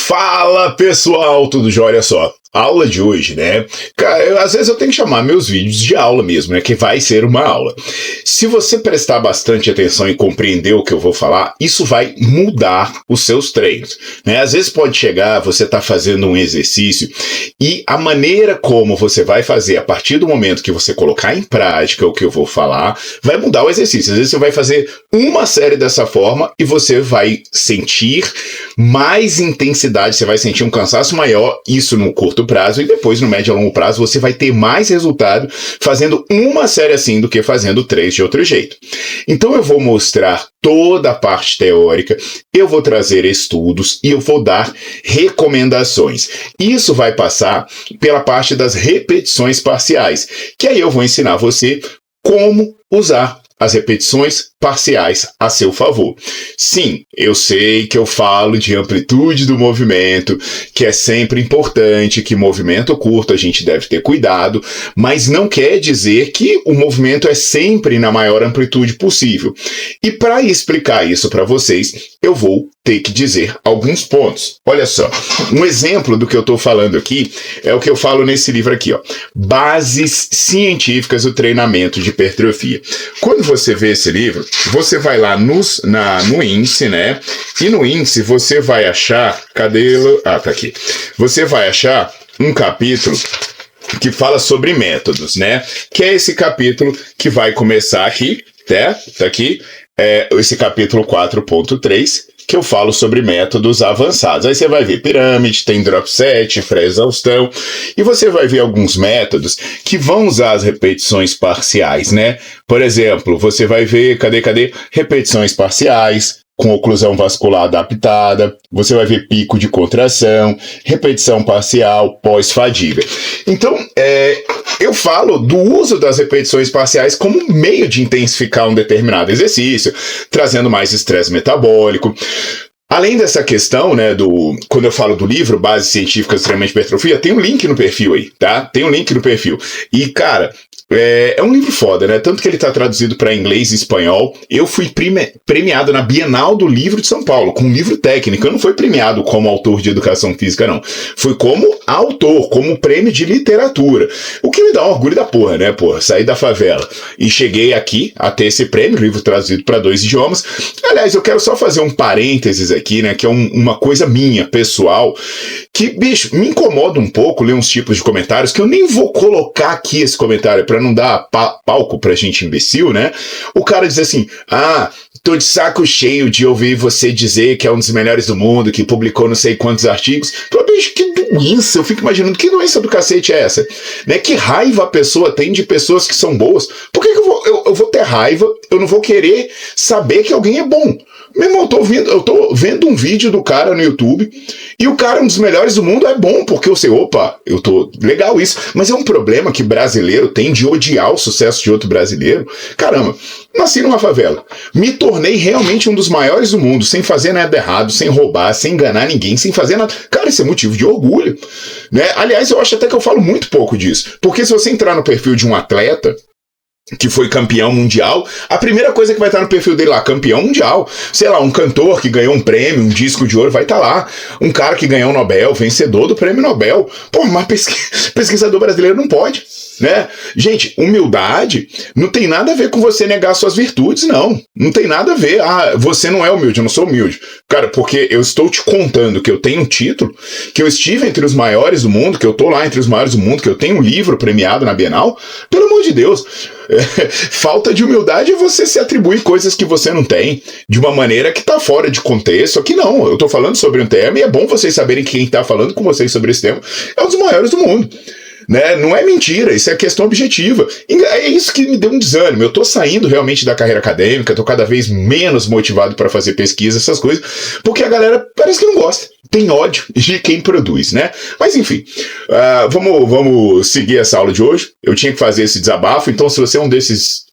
Fala pessoal, tudo jóia? Olha só, a aula de hoje, né? Às vezes eu tenho que chamar meus vídeos de aula mesmo, né? Que vai ser uma aula. Se você prestar bastante atenção e compreender o que eu vou falar, isso vai mudar os seus treinos, né? Às vezes pode chegar, você tá fazendo um exercício e a maneira como você vai fazer a partir do momento que você colocar em prática o que eu vou falar, vai mudar o exercício. Às vezes você vai fazer uma série dessa forma e você vai sentir mais intensidade, você vai sentir um cansaço maior, isso no curto prazo, e depois no médio e longo prazo você vai ter mais resultado fazendo uma série assim do que fazendo 3 de outro jeito. Então eu vou mostrar toda a parte teórica, eu vou trazer estudos e eu vou dar recomendações. Isso vai passar pela parte das repetições parciais, que aí eu vou ensinar você como usar as repetições parciais a seu favor. Sim, eu sei que eu falo de amplitude do movimento, que é sempre importante, que movimento curto a gente deve ter cuidado, mas não quer dizer que o movimento é sempre na maior amplitude possível. E para explicar isso para vocês, eu vou ter que dizer alguns pontos. Olha só, um exemplo do que eu estou falando aqui é o que eu falo nesse livro aqui, ó. Bases científicas do treinamento de hipertrofia. Quando você vê esse livro, você vai lá no índice, né? E no índice você vai achar, tá aqui. Você vai achar um capítulo que fala sobre métodos, né? Que é esse capítulo que vai começar aqui, tá aqui, esse capítulo 4.3, que eu falo sobre métodos avançados. Aí você vai ver pirâmide, tem drop set, pré-exaustão, e você vai ver alguns métodos que vão usar as repetições parciais, né? Por exemplo, você vai ver, cadê? Repetições parciais, com oclusão vascular adaptada, você vai ver pico de contração, repetição parcial, pós-fadiga. Então, eu falo do uso das repetições parciais como meio de intensificar um determinado exercício, trazendo mais estresse metabólico. Além dessa questão, né, quando eu falo do livro, Bases Científicas do Treinamento de Hipertrofia, tem um link no perfil aí, tá? Tem um link no perfil. E, cara, é um livro foda, né? Tanto que ele tá traduzido para inglês e espanhol. Eu fui premiado na Bienal do Livro de São Paulo, com um livro técnico. Eu não fui premiado como autor de educação física, não. Fui como autor, como prêmio de literatura. O que me dá um orgulho da porra, né, porra? Saí da favela e cheguei aqui a ter esse prêmio, livro traduzido para 2 idiomas. Aliás, eu quero só fazer um parênteses aqui, né, que é uma coisa minha, pessoal, que, bicho, me incomoda um pouco ler uns tipos de comentários que eu nem vou colocar aqui esse comentário para não dar palco pra gente imbecil, né? O cara diz assim, tô de saco cheio de ouvir você dizer que é um dos melhores do mundo, que publicou não sei quantos artigos. Pô, bicho, que doença, eu fico imaginando, que doença do cacete é essa? Né? Que raiva a pessoa tem de pessoas que são boas? Por que eu vou ter raiva, eu não vou querer saber que alguém é bom? Meu irmão, eu tô vendo um vídeo do cara no YouTube e o cara, um dos melhores do mundo, é bom, porque eu sei, eu tô legal isso, mas é um problema que brasileiro tem de odiar o sucesso de outro brasileiro. Caramba, nasci numa favela, me tornei realmente um dos maiores do mundo, sem fazer nada errado, sem roubar, sem enganar ninguém, sem fazer nada. Cara, isso é motivo de orgulho, né? Aliás, eu acho até que eu falo muito pouco disso, porque se você entrar no perfil de um atleta que foi campeão mundial, a primeira coisa que vai estar no perfil dele lá, campeão mundial, sei lá, um cantor que ganhou um prêmio, um disco de ouro, vai estar lá, um cara que ganhou o Nobel, vencedor do prêmio Nobel. Pô, mas pesquisador brasileiro não pode, né? Gente, humildade não tem nada a ver com você negar suas virtudes, não tem nada a ver, você não é humilde, eu não sou humilde, cara, porque eu estou te contando que eu tenho um título, que eu estive entre os maiores do mundo, que eu tô lá entre os maiores do mundo, que eu tenho um livro premiado na Bienal, pelo amor de Deus. Falta de humildade é você se atribuir coisas que você não tem de uma maneira que tá fora de contexto. Aqui não, eu tô falando sobre um tema e é bom vocês saberem que quem tá falando com vocês sobre esse tema é um dos maiores do mundo, né? Não é mentira, isso é questão objetiva. E é isso que me deu um desânimo. Eu tô saindo realmente da carreira acadêmica, tô cada vez menos motivado para fazer pesquisa, essas coisas, porque a galera parece que não gosta, tem ódio de quem produz, né? Mas enfim, vamos seguir essa aula de hoje. Eu tinha que fazer esse desabafo, então se você é um desses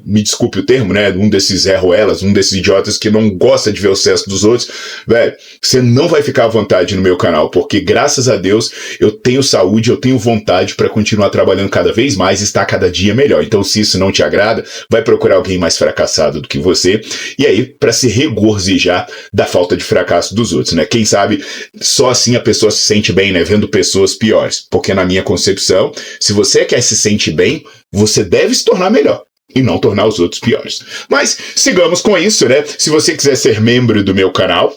me desculpe o termo, né, um desses Zé-Ruelas, um desses idiotas que não gosta de ver o sucesso dos outros, velho, você não vai ficar à vontade no meu canal, porque graças a Deus eu tenho saúde, eu tenho vontade para continuar trabalhando cada vez mais e estar cada dia melhor. Então, se isso não te agrada, vai procurar alguém mais fracassado do que você, e aí, para se regozijar da falta de fracasso dos outros, né? Quem sabe só assim a pessoa se sente bem, né? Vendo pessoas piores. Porque na minha concepção, se você quer se sentir bem, você deve se tornar melhor e não tornar os outros piores. Mas sigamos com isso, né? Se você quiser ser membro do meu canal,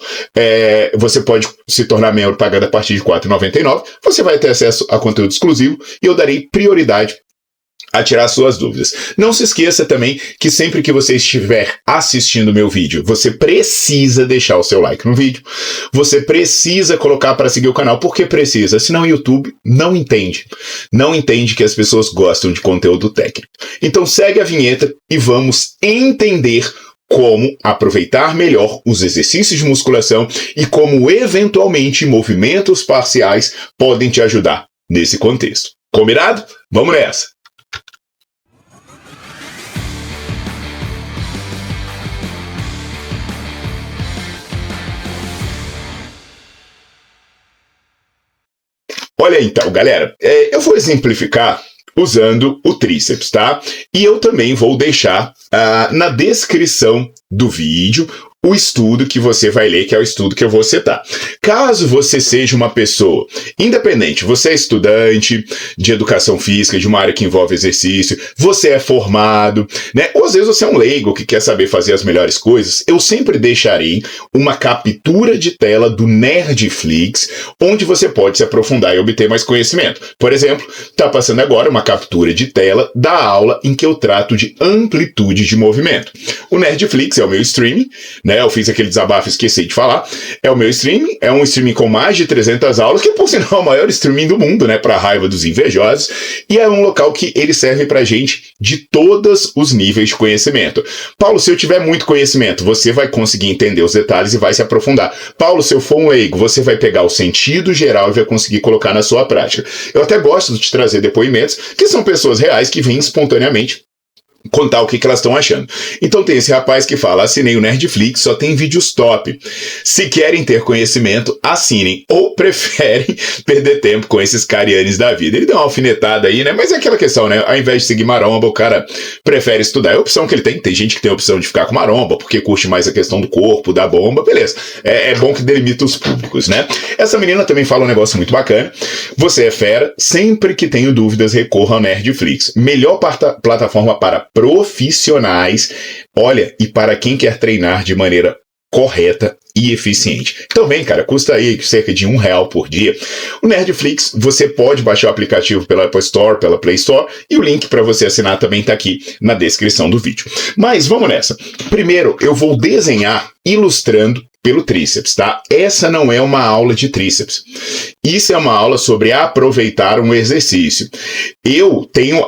você pode se tornar membro pagando a partir de R$ 4,99. Você vai ter acesso a conteúdo exclusivo e eu darei prioridade a tirar suas dúvidas. Não se esqueça também que sempre que você estiver assistindo meu vídeo, você precisa deixar o seu like no vídeo, você precisa colocar para seguir o canal, porque precisa, senão o YouTube não entende que as pessoas gostam de conteúdo técnico. Então segue a vinheta e vamos entender como aproveitar melhor os exercícios de musculação e como eventualmente movimentos parciais podem te ajudar nesse contexto. Combinado? Vamos nessa! Olha então, galera, eu vou exemplificar usando o tríceps, tá? E eu também vou deixar na descrição do vídeo o estudo que você vai ler, que é o estudo que eu vou citar. Caso você seja uma pessoa independente, você é estudante de educação física, de uma área que envolve exercício, você é formado, né? Ou às vezes você é um leigo que quer saber fazer as melhores coisas, eu sempre deixarei uma captura de tela do Nerdflix, onde você pode se aprofundar e obter mais conhecimento. Por exemplo, tá passando agora uma captura de tela da aula em que eu trato de amplitude de movimento. O Nerdflix é o meu streaming, né? Eu fiz aquele desabafo e esqueci de falar. É o meu streaming, é um streaming com mais de 300 aulas, que por sinal é o maior streaming do mundo, né? Pra raiva dos invejosos. E é um local que ele serve pra gente de todos os níveis de conhecimento. Paulo, se eu tiver muito conhecimento, você vai conseguir entender os detalhes e vai se aprofundar. Paulo, se eu for um leigo, você vai pegar o sentido geral e vai conseguir colocar na sua prática. Eu até gosto de trazer depoimentos, que são pessoas reais que vêm espontaneamente contar o que elas estão achando. Então tem esse rapaz que fala: assinei o Nerdflix, só tem vídeos top. Se querem ter conhecimento, assinem. Ou preferem perder tempo com esses carianes da vida. Ele deu uma alfinetada aí, né? Mas é aquela questão, né? Ao invés de seguir maromba, o cara prefere estudar. É a opção que ele tem. Tem gente que tem a opção de ficar com maromba, porque curte mais a questão do corpo, da bomba. Beleza. É bom que delimita os públicos, né? Essa menina também fala um negócio muito bacana. Você é fera. Sempre que tenho dúvidas, recorra ao Nerdflix. Melhor plataforma para profissionais, olha, e para quem quer treinar de maneira correta e eficiente. Então vem, cara, custa aí cerca de R$1 por dia. O Nerdflix, você pode baixar o aplicativo pela Apple Store, pela Play Store, e o link para você assinar também está aqui na descrição do vídeo. Mas vamos nessa. Primeiro, eu vou desenhar ilustrando pelo tríceps, tá? Essa não é uma aula de tríceps. Isso é uma aula sobre aproveitar um exercício. Eu tenho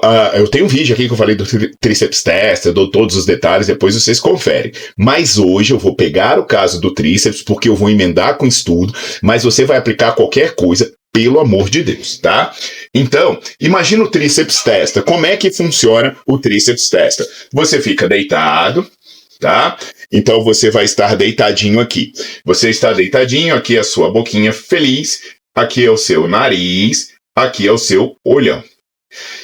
um vídeo aqui que eu falei do tríceps test, eu dou todos os detalhes, depois vocês conferem. Mas hoje eu vou pegar o caso do tríceps, porque eu vou emendar com estudo, mas você vai aplicar qualquer coisa, pelo amor de Deus, tá? Então, imagina o tríceps testa. Como é que funciona o tríceps testa? Você fica deitado, tá? Então você vai estar deitadinho aqui. Você está deitadinho, aqui é a sua boquinha feliz, aqui é o seu nariz, aqui é o seu olhão.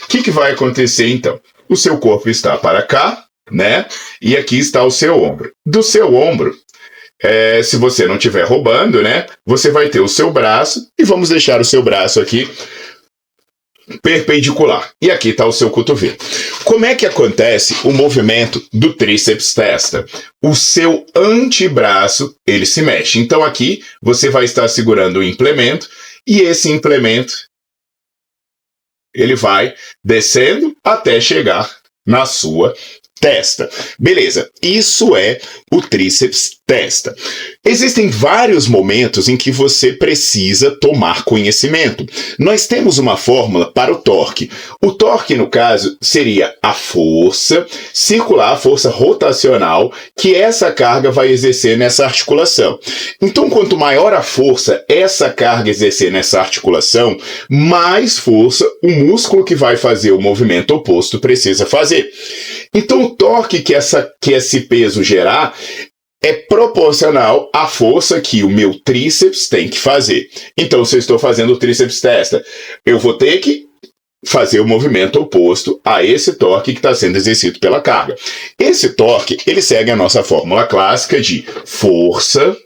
O que vai acontecer então? O seu corpo está para cá, né? E aqui está o seu ombro. Do seu ombro, se você não estiver roubando, né? Você vai ter o seu braço, e vamos deixar o seu braço aqui perpendicular. E aqui está o seu cotovelo. Como é que acontece o movimento do tríceps testa? O seu antebraço, ele se mexe. Então aqui você vai estar segurando o implemento e esse implemento ele vai descendo até chegar na sua testa. Beleza, isso é o tríceps testa. Existem vários momentos em que você precisa tomar conhecimento. Nós temos uma fórmula para o torque. O torque, no caso, seria a força circular, a força rotacional que essa carga vai exercer nessa articulação. Então, quanto maior a força essa carga exercer nessa articulação, mais força o músculo que vai fazer o movimento oposto precisa fazer. Então, o torque que esse peso gerar é proporcional à força que o meu tríceps tem que fazer. Então, se eu estou fazendo o tríceps testa, eu vou ter que fazer o movimento oposto a esse torque que está sendo exercido pela carga. Esse torque, ele segue a nossa fórmula clássica de força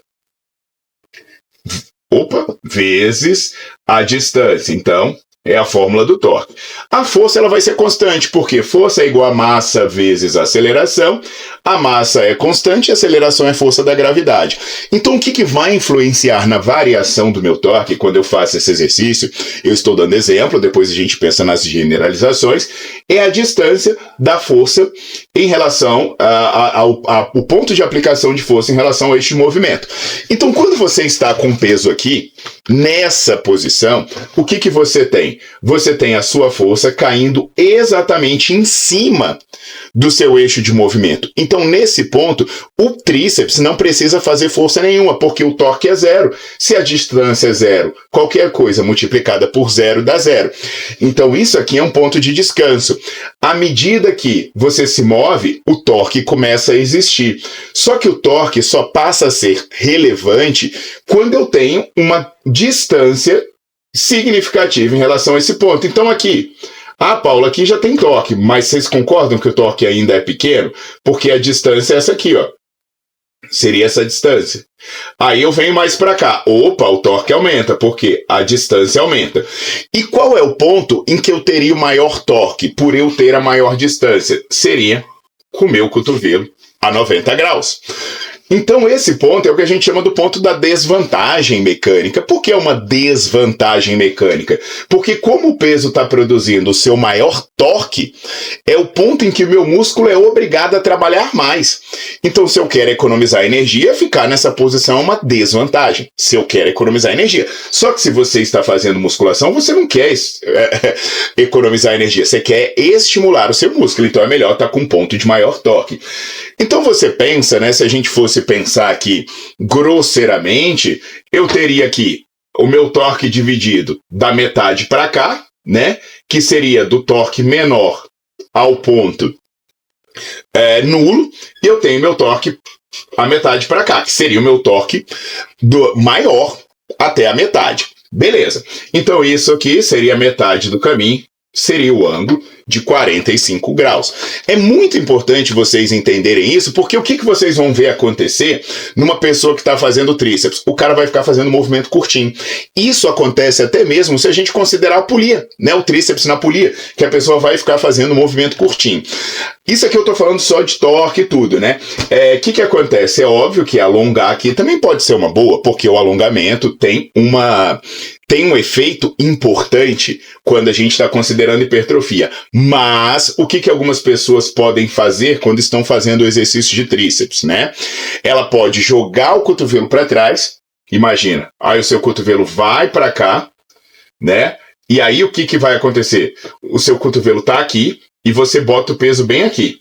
vezes a distância. Então, é a fórmula do torque. A força ela vai ser constante, porque força é igual a massa vezes a aceleração. A massa é constante e a aceleração é força da gravidade. Então, o que vai influenciar na variação do meu torque quando eu faço esse exercício? Eu estou dando exemplo, depois a gente pensa nas generalizações. É a distância da força em relação ao ponto de aplicação de força em relação ao eixo de movimento. Então, quando você está com peso aqui, nessa posição, o que você tem? Você tem a sua força caindo exatamente em cima do seu eixo de movimento. Então, nesse ponto, o tríceps não precisa fazer força nenhuma, porque o torque é zero. Se a distância é zero, qualquer coisa multiplicada por zero dá zero. Então, isso aqui é um ponto de descanso. À medida que você se move, o torque começa a existir. Só que o torque só passa a ser relevante quando eu tenho uma distância significativa em relação a esse ponto. Então aqui, Paula, aqui já tem torque, mas vocês concordam que o torque ainda é pequeno? Porque a distância é essa aqui, ó. Seria essa distância. Aí eu venho mais para cá. Opa, o torque aumenta, porque a distância aumenta. E qual é o ponto em que eu teria o maior torque por eu ter a maior distância? Seria com o meu cotovelo a 90 graus. Então esse ponto é o que a gente chama do ponto da desvantagem mecânica. Por que é uma desvantagem mecânica? Porque como o peso está produzindo o seu maior torque, é o ponto em que o meu músculo é obrigado a trabalhar mais. Então se eu quero economizar energia, ficar nessa posição é uma desvantagem. Se eu quero economizar energia. Só que se você está fazendo musculação, você não quer economizar energia, você quer estimular o seu músculo. Então é melhor estar com um ponto de maior torque. Então você pensa, né, se a gente fosse pensar aqui grosseiramente, eu teria aqui o meu torque dividido da metade para cá, né, que seria do torque menor ao ponto nulo, e eu tenho meu torque a metade para cá, que seria o meu torque do maior até a metade. Beleza. Então isso aqui seria a metade do caminho, seria o ângulo de 45 graus. É muito importante vocês entenderem isso, porque o que vocês vão ver acontecer numa pessoa que está fazendo tríceps? O cara vai ficar fazendo um movimento curtinho. Isso acontece até mesmo se a gente considerar a polia, né? O tríceps na polia, que a pessoa vai ficar fazendo um movimento curtinho. Isso aqui eu estou falando só de torque e tudo, né? O que acontece? É óbvio que alongar aqui também pode ser uma boa, porque o alongamento tem um efeito importante quando a gente está considerando hipertrofia. Mas o que algumas pessoas podem fazer quando estão fazendo o exercício de tríceps, né? Ela pode jogar o cotovelo para trás, imagina, aí o seu cotovelo vai para cá, né? E aí o que vai acontecer? O seu cotovelo está aqui e você bota o peso bem aqui.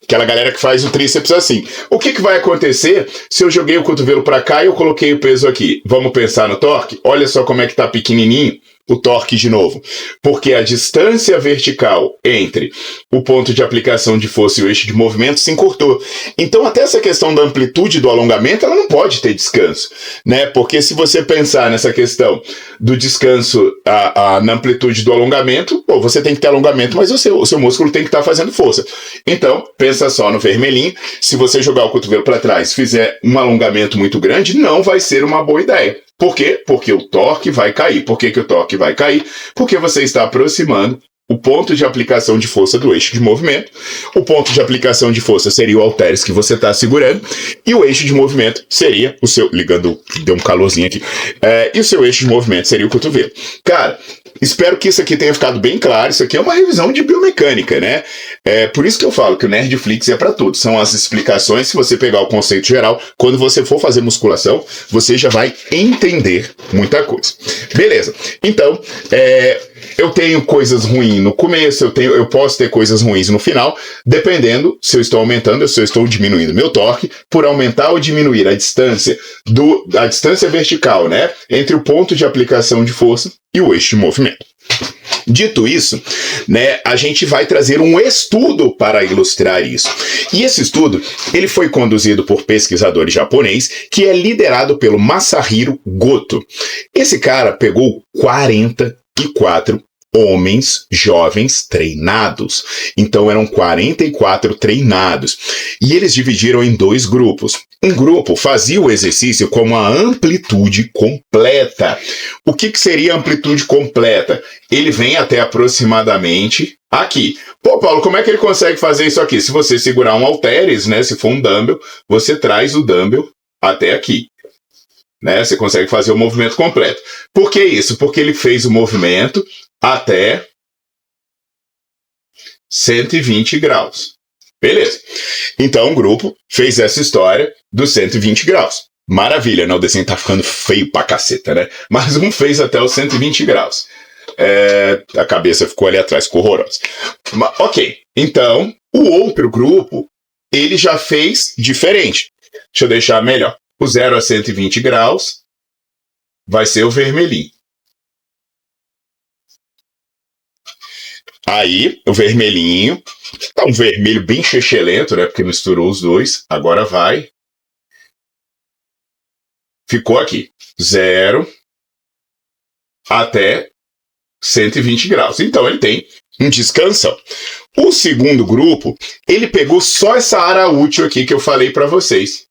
Aquela galera que faz o tríceps assim. O que vai acontecer se eu joguei o cotovelo para cá e eu coloquei o peso aqui? Vamos pensar no torque? Olha só como é que tá pequenininho o torque de novo. Porque a distância vertical entre o ponto de aplicação de força e o eixo de movimento se encurtou. Então até essa questão da amplitude do alongamento, ela não pode ter descanso, né? Porque se você pensar nessa questão do descanso na amplitude do alongamento, você tem que ter alongamento, mas o seu músculo tem que estar fazendo força. Então, pensa só no vermelhinho, se você jogar o cotovelo para trás, fizer um alongamento muito grande, não vai ser uma boa ideia. Por quê? Porque o torque vai cair. Por que o torque vai cair? Porque você está aproximando o ponto de aplicação de força do eixo de movimento. O ponto de aplicação de força seria o halteres que você está segurando. E o eixo de movimento seria o seu... Ligando, deu um calorzinho aqui. E o seu eixo de movimento seria o cotovelo. Cara, Espero que isso aqui tenha ficado bem claro. Isso aqui é uma revisão de biomecânica, né? É por isso que eu falo que o Nerdflix é para todos. São as explicações. Se você pegar o conceito geral, quando você for fazer musculação, você já vai entender muita coisa. Beleza. Então, eu tenho coisas ruins no começo, eu posso ter coisas ruins no final, dependendo se eu estou aumentando ou se eu estou diminuindo meu torque, por aumentar ou diminuir a distância vertical, né, entre o ponto de aplicação de força e o eixo de movimento. Dito isso, né, a gente vai trazer um estudo para ilustrar isso. E esse estudo, ele foi conduzido por pesquisadores japoneses, que é liderado pelo Masahiro Goto. Esse cara pegou 44 homens jovens treinados. Então eram 44 treinados. E eles dividiram em 2 grupos. Um grupo fazia o exercício com uma amplitude completa. O que seria amplitude completa? Ele vem até aproximadamente aqui. Pô, Paulo, como é que ele consegue fazer isso aqui? Se você segurar um halteres, né? Se for um dumbbell, você traz o dumbbell até aqui. Né? Você consegue fazer o movimento completo. Por que isso? Porque ele fez o movimento até 120 graus. Beleza. Então o grupo fez essa história dos 120 graus. Maravilha, né? O desenho tá ficando feio pra caceta, né? Mas um fez até os 120 graus. A cabeça ficou ali atrás, ficou horrorosa. Ok. Então, o outro grupo, ele já fez diferente. Deixa eu deixar melhor. O 0 a 120 graus vai ser o vermelhinho. Aí, o vermelhinho, tá um vermelho bem chechelento, né? Porque misturou os dois. Agora vai. Ficou aqui. 0 até 120 graus. Então, ele tem um descansão. O segundo grupo, ele pegou só essa área útil aqui que eu falei para vocês.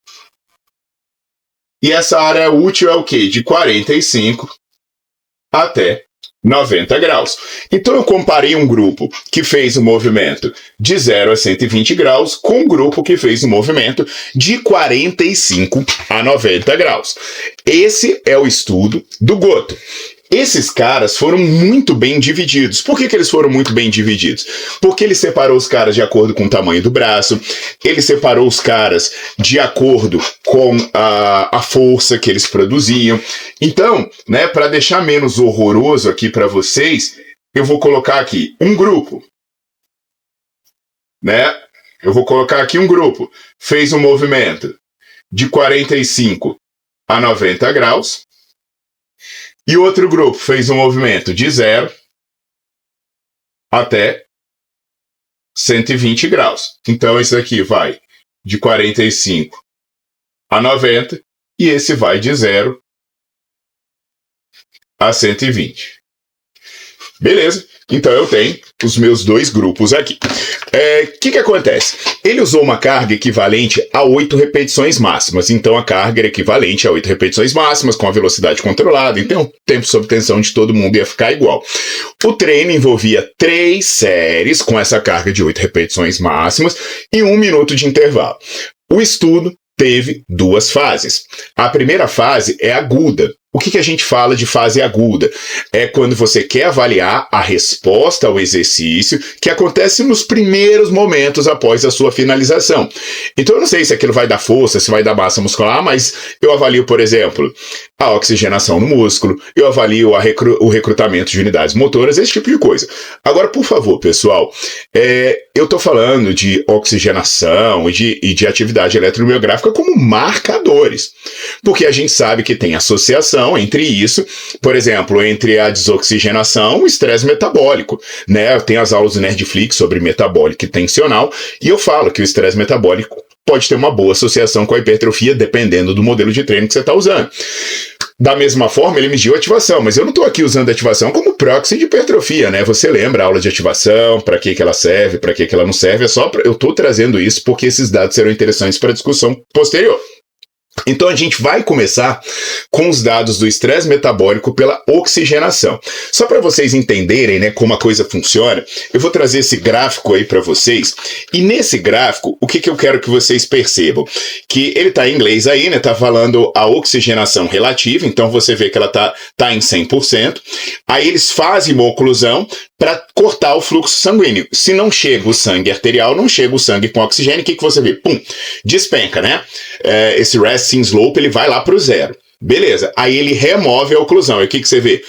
E essa área útil é o quê? De 45 até 90 graus. Então eu comparei um grupo que fez o movimento de 0 a 120 graus com um grupo que fez o movimento de 45 a 90 graus. Esse é o estudo do Goto. Esses caras foram muito bem divididos. Por que eles foram muito bem divididos? Porque ele separou os caras de acordo com o tamanho do braço, ele separou os caras de acordo com a força que eles produziam. Então, né, para deixar menos horroroso aqui para vocês, eu vou colocar aqui um grupo. Né? Eu vou colocar aqui um grupo. Fez um movimento de 45 a 90 graus. E outro grupo fez um movimento de 0 até 120 graus. Então, esse aqui vai de 45 a 90 e esse vai de 0 a 120. Beleza? Então, eu tenho os meus 2 grupos aqui. O que acontece? Ele usou uma carga equivalente a 8 repetições máximas. Então, a carga era equivalente a 8 repetições máximas, com a velocidade controlada. Então, o tempo sob tensão de todo mundo ia ficar igual. O treino envolvia 3 séries com essa carga de 8 repetições máximas e 1 minuto de intervalo. O estudo teve 2 fases. A primeira fase é aguda. O que a gente fala de fase aguda? É quando você quer avaliar a resposta ao exercício que acontece nos primeiros momentos após a sua finalização. Então eu não sei se aquilo vai dar força, se vai dar massa muscular, mas eu avalio, por exemplo, a oxigenação no músculo, eu avalio o recrutamento de unidades motoras, esse tipo de coisa. Agora, por favor, pessoal, eu estou falando de oxigenação e de atividade eletromiográfica como marcadores, porque a gente sabe que tem associação entre isso, por exemplo, entre a desoxigenação e o estresse metabólico, né? Tem as aulas do Nerdflix sobre metabólico e tensional, e eu falo que o estresse metabólico pode ter uma boa associação com a hipertrofia, dependendo do modelo de treino que você está usando. Da mesma forma, ele mediu a ativação, mas eu não estou aqui usando a ativação como proxy de hipertrofia, né? Você lembra a aula de ativação, para que ela serve, para que ela não serve, eu estou trazendo isso porque esses dados serão interessantes para a discussão posterior. Então a gente vai começar com os dados do estresse metabólico pela oxigenação. Só para vocês entenderem, né, como a coisa funciona, eu vou trazer esse gráfico aí para vocês. E nesse gráfico, o que eu quero que vocês percebam? Que ele tá em inglês aí, né, tá falando a oxigenação relativa, então você vê que ela tá em 100%. Aí eles fazem uma oclusão para cortar o fluxo sanguíneo. Se não chega o sangue arterial, não chega o sangue com oxigênio, o que você vê? Pum, despenca, né? Esse resting slope, ele vai lá para o zero. Beleza, aí ele remove a oclusão. E o que você vê?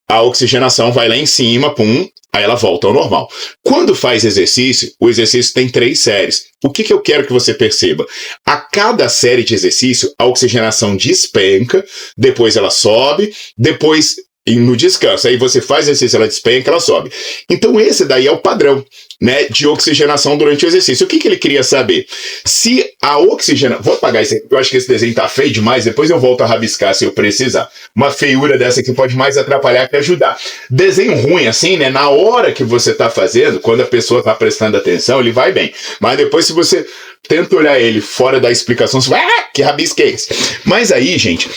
A oxigenação vai lá em cima, pum, aí ela volta ao normal. Quando faz exercício, o exercício tem 3 séries. O que eu quero que você perceba? A cada série de exercício, a oxigenação despenca, depois ela sobe, depois no descanso, aí você faz exercício, ela despenca, ela sobe. Então esse daí é o padrão, né, de oxigenação durante o exercício. O que ele queria saber? Se a oxigenação... Vou apagar isso aqui, eu acho que esse desenho tá feio demais, depois eu volto a rabiscar se eu precisar. Uma feiura dessa aqui pode mais atrapalhar que ajudar. Desenho ruim assim, né, na hora que você tá fazendo, quando a pessoa tá prestando atenção, ele vai bem. Mas depois se você tenta olhar ele fora da explicação, você vai, que rabisco é esse? Mas aí, gente,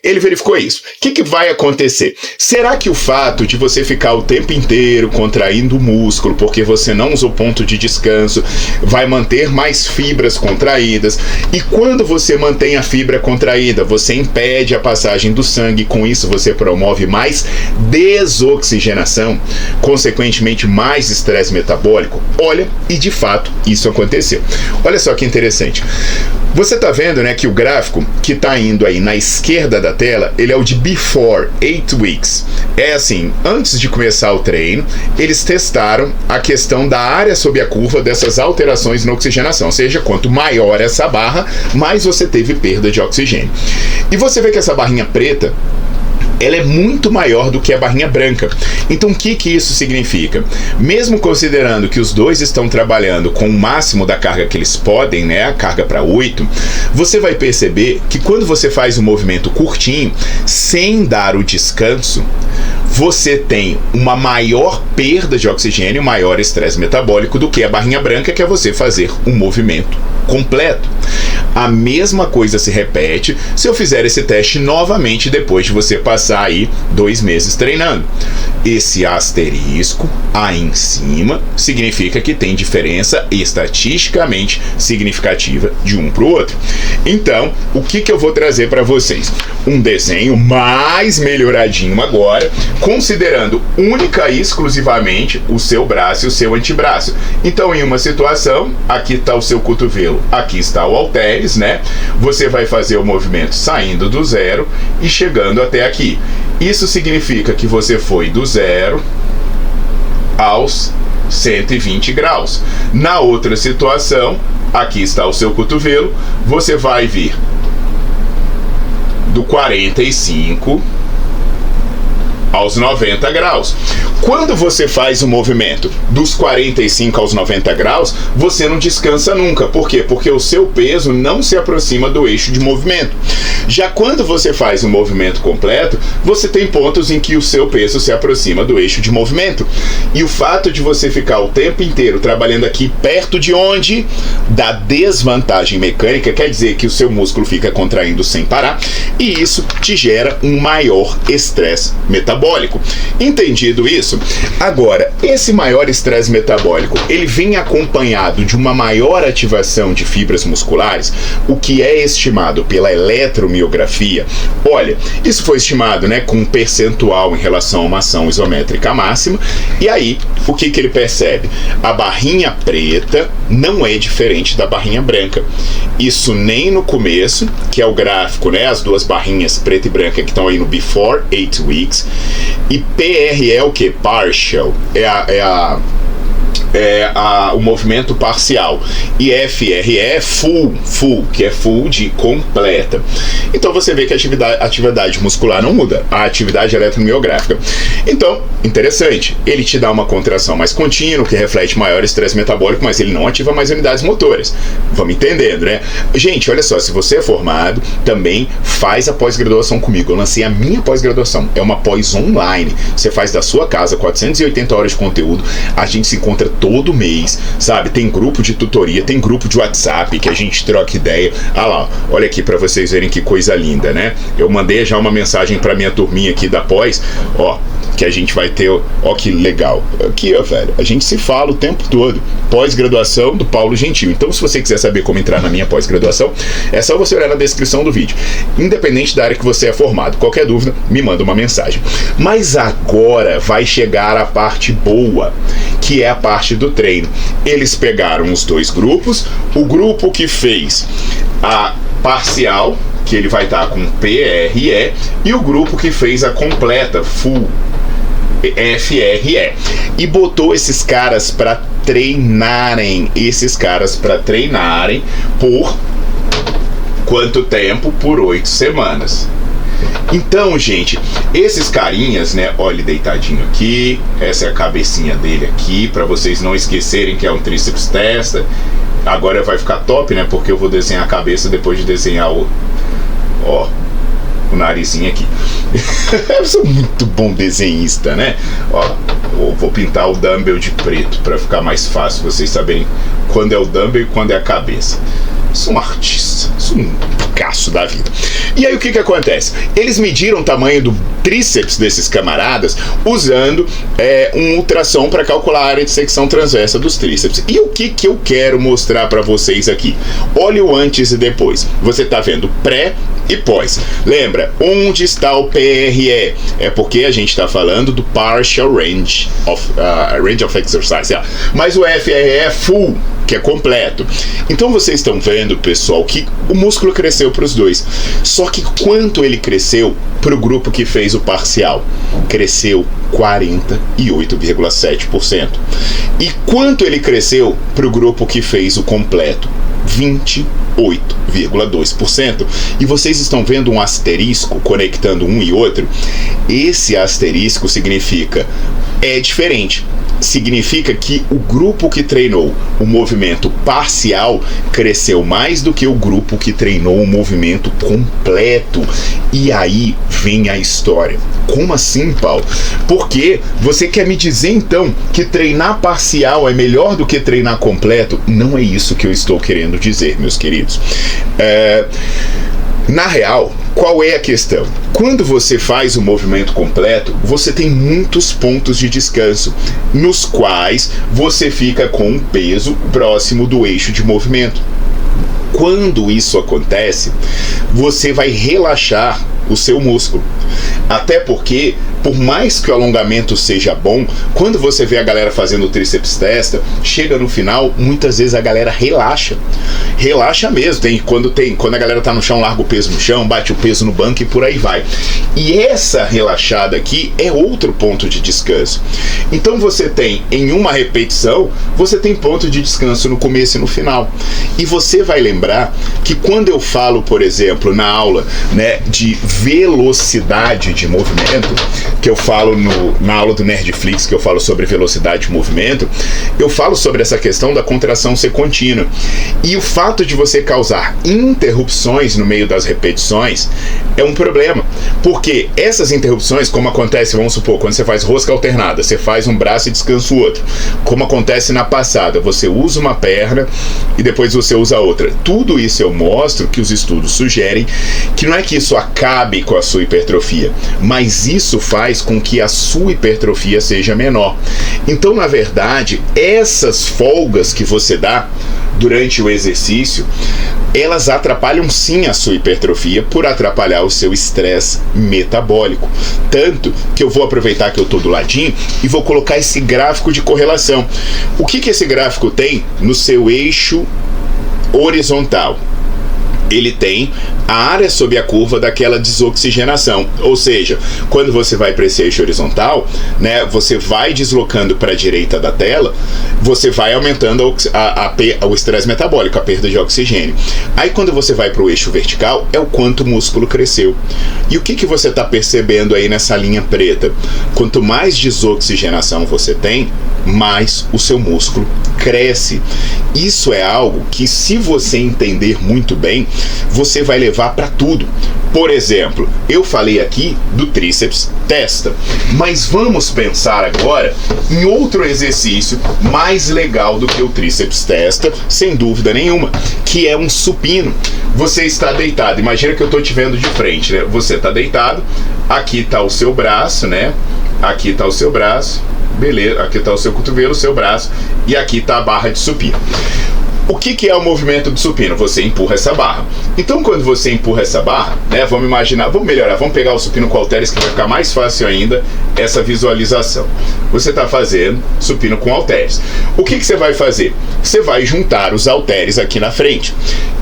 ele verificou isso. O que vai acontecer? Será que o fato de você ficar o tempo inteiro contraindo o músculo, porque você não usou ponto de descanso, vai manter mais fibras contraídas? E quando você mantém a fibra contraída, você impede a passagem do sangue, com isso você promove mais desoxigenação, consequentemente mais estresse metabólico? Olha, e de fato, isso aconteceu. Olha só que interessante. Você tá vendo, né, que o gráfico que tá indo aí na esquerda da tela, ele é o de before 8 weeks. É assim, antes de começar o treino, eles testaram a questão da área sob a curva dessas alterações na oxigenação. Ou seja, quanto maior essa barra, mais você teve perda de oxigênio. E você vê que essa barrinha preta, ela é muito maior do que a barrinha branca. Então o que isso significa? Mesmo considerando que os dois estão trabalhando com o máximo da carga que eles podem, né, a carga para 8, você vai perceber que quando você faz um movimento curtinho, sem dar o descanso, você tem uma maior perda de oxigênio, maior estresse metabólico do que a barrinha branca, que é você fazer um movimento completo. A mesma coisa se repete se eu fizer esse teste novamente depois de você passar aí 2 meses treinando. Esse asterisco aí em cima significa que tem diferença estatisticamente significativa de um para o outro. Então, o que eu vou trazer para vocês? Um desenho mais melhoradinho agora, considerando única e exclusivamente o seu braço e o seu antebraço. Então, em uma situação, aqui está o seu cotovelo, aqui está o halteres, né? Você vai fazer o movimento saindo do zero e chegando até aqui. Isso significa que você foi do zero aos 120 graus. Na outra situação, aqui está o seu cotovelo, você vai vir do 45 aos 90 graus. Quando você faz o movimento dos 45 aos 90 graus, você não descansa nunca. Por quê? Porque o seu peso não se aproxima do eixo de movimento. Já quando você faz o movimento completo, você tem pontos em que o seu peso se aproxima do eixo de movimento. E o fato de você ficar o tempo inteiro trabalhando aqui perto de onde? Da desvantagem mecânica, quer dizer que o seu músculo fica contraindo sem parar, e isso te gera um maior estresse metabólico. Entendido isso? Agora, esse maior estresse metabólico, ele vem acompanhado de uma maior ativação de fibras musculares, o que é estimado pela eletromiografia. Olha, isso foi estimado, né, com um percentual em relação a uma ação isométrica máxima, e aí, o que ele percebe? A barrinha preta não é diferente da barrinha branca. Isso nem no começo, que é o gráfico, né, as duas barrinhas preta e branca que estão aí no before 8 weeks, e PRE é o que? Partial, o movimento parcial, e FRE é full, que é full de completa. Então você vê que a atividade muscular não muda, a atividade eletromiográfica. Então, interessante, ele te dá uma contração mais contínua, que reflete maior estresse metabólico, mas ele não ativa mais unidades motoras. Vamos entendendo, né? Gente, olha só, se você é formado, também faz a pós-graduação comigo. Eu lancei a minha pós-graduação, é uma pós online. Você faz da sua casa 480 horas de conteúdo, a gente se encontra todo mês, sabe? Tem grupo de tutoria, tem grupo de WhatsApp que a gente troca ideia. Ah lá, olha aqui pra vocês verem que coisa linda, né? Eu mandei já uma mensagem pra minha turminha aqui da pós, ó, que a gente vai ter, ó que legal. Aqui, ó, velho, a gente se fala o tempo todo. Pós-graduação do Paulo Gentil. Então, se você quiser saber como entrar na minha pós-graduação, é só você olhar na descrição do vídeo. Independente da área que você é formado. Qualquer dúvida, me manda uma mensagem. Mas agora vai chegar a parte boa, que é a parte do treino. Eles pegaram os dois grupos, o grupo que fez a parcial, que ele vai estar com PRE, e o grupo que fez a completa, full, FRE, e botou esses caras para treinarem, por quanto tempo? Por 8 semanas. Então, gente, esses carinhas, né, olha ele deitadinho aqui, essa é a cabecinha dele aqui, para vocês não esquecerem que é um tríceps testa. Agora vai ficar top, né, porque eu vou desenhar a cabeça depois de desenhar o narizinho aqui. Eu sou muito bom desenhista, né? Ó, eu vou pintar o dumbbell de preto para ficar mais fácil vocês saberem quando é o dumbbell e quando é a cabeça. Sou um artista, sou um Picasso da vida. E aí o que acontece? Eles mediram o tamanho do tríceps desses camaradas usando um ultrassom para calcular a área de secção transversa dos tríceps. E o que eu quero mostrar para vocês aqui? Olha o antes e depois. Você tá vendo pré e pós. Lembra, onde está o PRE? É porque a gente está falando do Partial Range of Exercise. Mas o FRE é full, que é completo. Então vocês estão vendo, pessoal, que o músculo cresceu para os dois. Só que quanto ele cresceu para o grupo que fez o parcial? Cresceu 48,7%. E quanto ele cresceu para o grupo que fez o completo? 28,2%. E vocês estão vendo um asterisco conectando um e outro? Esse asterisco significa é diferente. Significa que o grupo que treinou o movimento parcial cresceu mais do que o grupo que treinou o movimento completo. E aí vem a história. Como assim, Paulo? Porque você quer me dizer então que treinar parcial é melhor do que treinar completo? Não é isso que eu estou querendo dizer, meus queridos. Na real, qual é a questão? Quando você faz o movimento completo, você tem muitos pontos de descanso, nos quais você fica com um peso próximo do eixo de movimento. Quando isso acontece, você vai relaxar o seu músculo. Até porque, por mais que o alongamento seja bom, quando você vê a galera fazendo o tríceps testa, chega no final, muitas vezes a galera relaxa. Relaxa mesmo. Quando a galera tá no chão, larga o peso no chão, bate o peso no banco e por aí vai. E essa relaxada aqui é outro ponto de descanso. Então você tem, em uma repetição, você tem ponto de descanso no começo e no final. E você vai lembrar que quando eu falo, por exemplo, na aula, né, de velocidade de movimento, que eu falo na aula do Nerdflix, que eu falo sobre velocidade de movimento, eu falo sobre essa questão da contração ser contínua. E o fato de você causar interrupções no meio das repetições é um problema. Porque essas interrupções, como acontece, vamos supor, quando você faz rosca alternada, você faz um braço e descansa o outro. Como acontece na passada, você usa uma perna e depois você usa a outra. Tudo isso eu mostro que os estudos sugerem que não é que isso acabe com a sua hipertrofia, mas isso faz com que a sua hipertrofia seja menor. Então, na verdade, essas folgas que você dá durante o exercício, elas atrapalham sim a sua hipertrofia por atrapalhar o seu estresse metabólico. Tanto que eu vou aproveitar que eu estou do ladinho e vou colocar esse gráfico de correlação. O que esse gráfico tem no seu eixo horizontal? Ele tem a área sob a curva daquela desoxigenação, ou seja, quando você vai para esse eixo horizontal, né, você vai deslocando para a direita da tela, você vai aumentando o estresse metabólico, a perda de oxigênio. Aí quando você vai para o eixo vertical, é o quanto o músculo cresceu. E o que você está percebendo aí nessa linha preta? Quanto mais desoxigenação você tem, mais o seu músculo cresce. Isso é algo que, se você entender muito bem, você vai levar para tudo. Por exemplo, eu falei aqui do tríceps testa, mas vamos pensar agora em outro exercício mais legal do que o tríceps testa, sem dúvida nenhuma, que é um supino. Você está deitado, imagina que eu estou te vendo de frente, né? Você está deitado, aqui está o seu braço, né? Aqui está o seu braço, beleza, aqui está o seu cotovelo, o seu braço, e aqui está a barra de supino. O que é o movimento do supino? Você empurra essa barra. Então, quando você empurra essa barra, né, vamos imaginar, vamos melhorar, vamos pegar o supino com halteres, que vai ficar mais fácil ainda essa visualização. Você está fazendo supino com halteres. O que você vai fazer? Você vai juntar os halteres aqui na frente.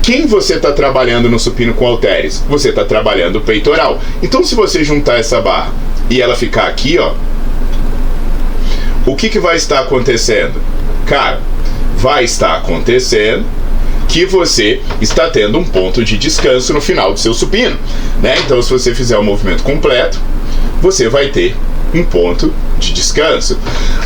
Quem você está trabalhando no supino com halteres? Você está trabalhando o peitoral. Então, se você juntar essa barra e ela ficar aqui, ó, o que vai estar acontecendo? Cara, vai estar acontecendo que você está tendo um ponto de descanso no final do seu supino, né? Então, se você fizer o movimento completo, você vai ter um ponto de descanso.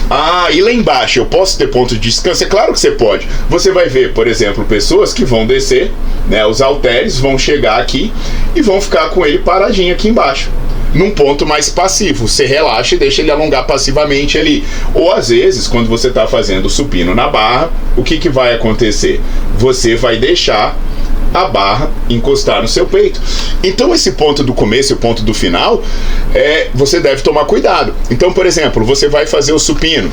Ah, e lá embaixo eu posso ter ponto de descanso? É claro que você pode. Você vai ver, por exemplo, pessoas que vão descer, né? Os halteres vão chegar aqui e vão ficar com ele paradinho aqui embaixo, num ponto mais passivo. Você relaxa e deixa ele alongar passivamente ali. Ou às vezes, quando você está fazendo o supino na barra, o que vai acontecer? Você vai deixar a barra encostar no seu peito. Então, esse ponto do começo e o ponto do final, você deve tomar cuidado. Então, por exemplo, você vai fazer o supino.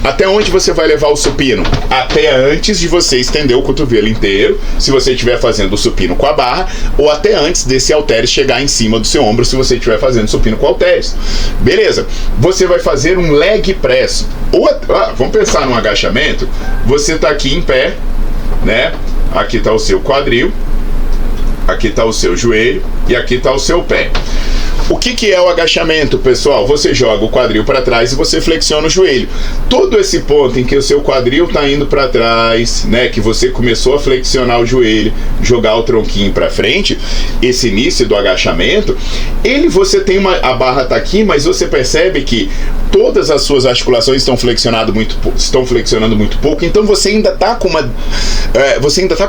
Até onde você vai levar o supino? Até antes de você estender o cotovelo inteiro, se você estiver fazendo o supino com a barra, ou até antes desse halteres chegar em cima do seu ombro, se você estiver fazendo supino com halteres. Beleza. Você vai fazer um leg press. Vamos pensar num agachamento. Você está aqui em pé, né? Aqui está o seu quadril, aqui está o seu joelho e aqui está o seu pé. O que é o agachamento, pessoal? Você joga o quadril para trás e você flexiona o joelho. Todo esse ponto em que o seu quadril está indo para trás, né, que você começou a flexionar o joelho, jogar o tronquinho para frente, esse início do agachamento, você tem a barra está aqui, mas você percebe que todas as suas articulações estão flexionando muito pouco, então você ainda está com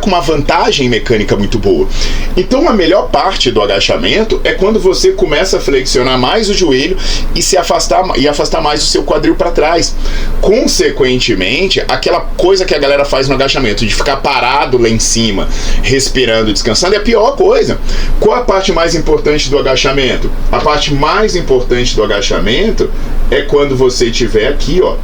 uma vantagem mecânica muito boa. Então, a melhor parte do agachamento é quando você começa a flexionar mais o joelho e afastar mais o seu quadril para trás. Consequentemente, aquela coisa que a galera faz no agachamento, de ficar parado lá em cima, respirando, descansando, é a pior coisa. Qual a parte mais importante do agachamento? A parte mais importante do agachamento é quando você estiver aqui, ó.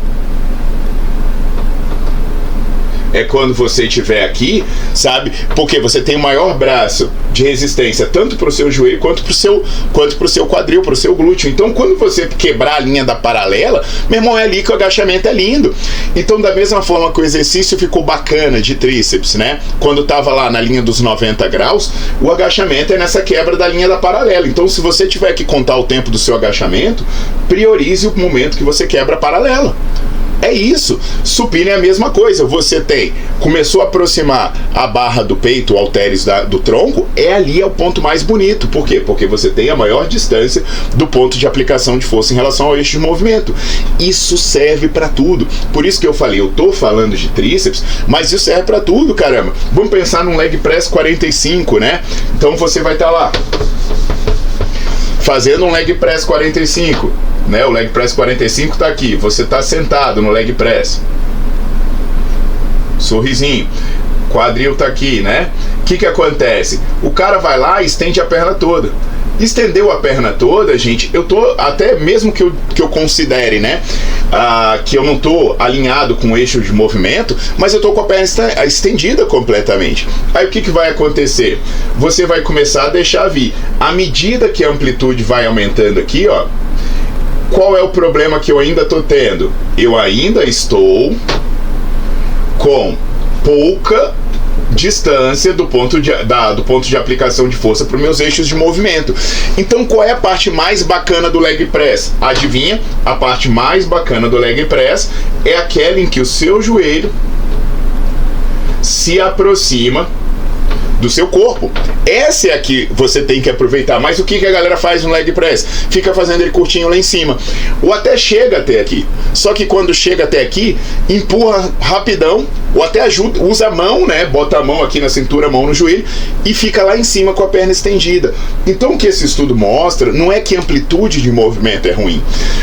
É quando você estiver aqui, sabe? Porque você tem o maior braço de resistência, tanto para o seu joelho quanto para o seu quadril, para o seu glúteo. Então, quando você quebrar a linha da paralela, meu irmão, é ali que o agachamento é lindo. Então, da mesma forma que o exercício ficou bacana de tríceps, né? Quando estava lá na linha dos 90 graus, o agachamento é nessa quebra da linha da paralela. Então, se você tiver que contar o tempo do seu agachamento, priorize o momento que você quebra a paralela. É isso. Supino é a mesma coisa. Você começou a aproximar a barra do peito, o halteres do tronco, ali é o ponto mais bonito. Por quê? Porque você tem a maior distância do ponto de aplicação de força em relação ao eixo de movimento. Isso serve para tudo. Por isso que eu falei, eu tô falando de tríceps, mas isso serve para tudo, caramba. Vamos pensar num leg press 45, né? Então você vai estar lá fazendo um leg press 45, né? O leg press 45 está aqui, você está sentado no leg press, sorrisinho, quadril está aqui, né? O que acontece? O cara vai lá e estende a perna toda. Estendeu a perna toda, gente, eu tô, até mesmo que eu considere, né, que eu não tô alinhado com o eixo de movimento, mas eu tô com a perna estendida completamente. Aí o que vai acontecer? Você vai começar a deixar vir. À medida que a amplitude vai aumentando aqui, ó, qual é o problema que eu ainda tô tendo? Eu ainda estou com pouca distância do ponto de aplicação de força para os meus eixos de movimento. Então, qual é a parte mais bacana do leg press? Adivinha? A parte mais bacana do leg press é aquela em que o seu joelho se aproxima do seu corpo. Essa é a que você tem que aproveitar. Mas o que a galera faz no leg press? Fica fazendo ele curtinho lá em cima. Ou até chega até aqui. Só que quando chega até aqui, empurra rapidão, ou até ajuda, usa a mão, né? Bota a mão aqui na cintura, a mão no joelho, e fica lá em cima com a perna estendida. Então o que esse estudo mostra não é que a amplitude de movimento é ruim,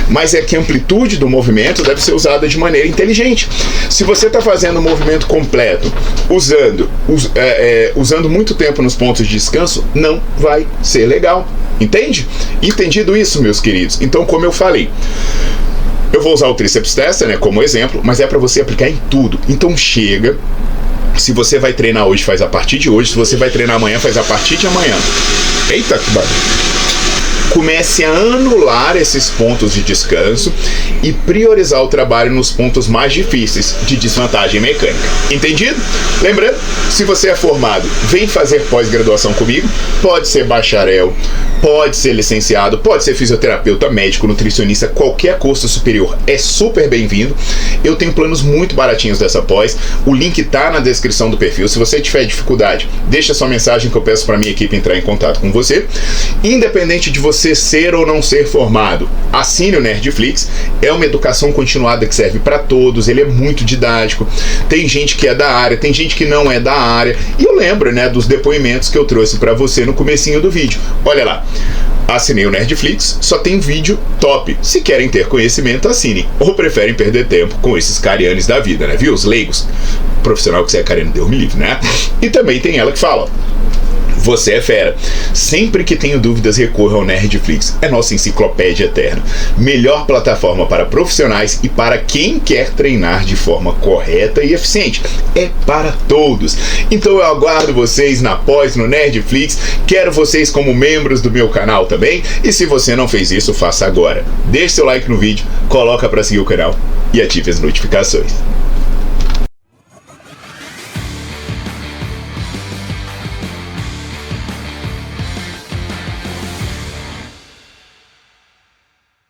mas é que a amplitude do movimento deve ser usada de maneira inteligente. Se você está fazendo o movimento completo, usando muito tempo nos pontos de descanso, não vai ser legal. Entende? Entendido isso, meus queridos? Então, como eu falei, eu vou usar o tríceps tester, né, como exemplo, mas é para você aplicar em tudo. Então chega. Se você vai treinar hoje, faz a partir de hoje. Se você vai treinar amanhã, faz a partir de amanhã. Eita, que barulho. Comece a anular esses pontos de descanso e priorizar o trabalho nos pontos mais difíceis de desvantagem mecânica. Entendido? Lembrando, se você é formado, vem fazer pós-graduação comigo. Pode ser bacharel, pode ser licenciado, pode ser fisioterapeuta, médico, nutricionista, qualquer curso superior é super bem-vindo. Eu tenho planos muito baratinhos dessa pós. O link tá na descrição do perfil. Se você tiver dificuldade, deixa sua mensagem que eu peço para minha equipe entrar em contato com você. Independente de você ser ou não ser formado, assine o Nerdflix. É uma educação continuada que serve para todos. Ele é muito didático. Tem gente que é da área, tem gente que não é da área. E eu lembro, né, dos depoimentos que eu trouxe para você no comecinho do vídeo. Olha lá. Assinei o Nerdflix, só tem vídeo top. Se querem ter conhecimento, assinem. Ou preferem perder tempo com esses carianes da vida, né? Viu? Os leigos. Profissional que você é cariano, Deus me livre, né? E também tem ela que fala: você é fera. Sempre que tenho dúvidas, recorra ao Nerdflix. É nossa enciclopédia eterna. Melhor plataforma para profissionais e para quem quer treinar de forma correta e eficiente. É para todos. Então eu aguardo vocês na pós no Nerdflix. Quero vocês como membros do meu canal também. E se você não fez isso, faça agora. Deixe seu like no vídeo, coloca para seguir o canal e ative as notificações.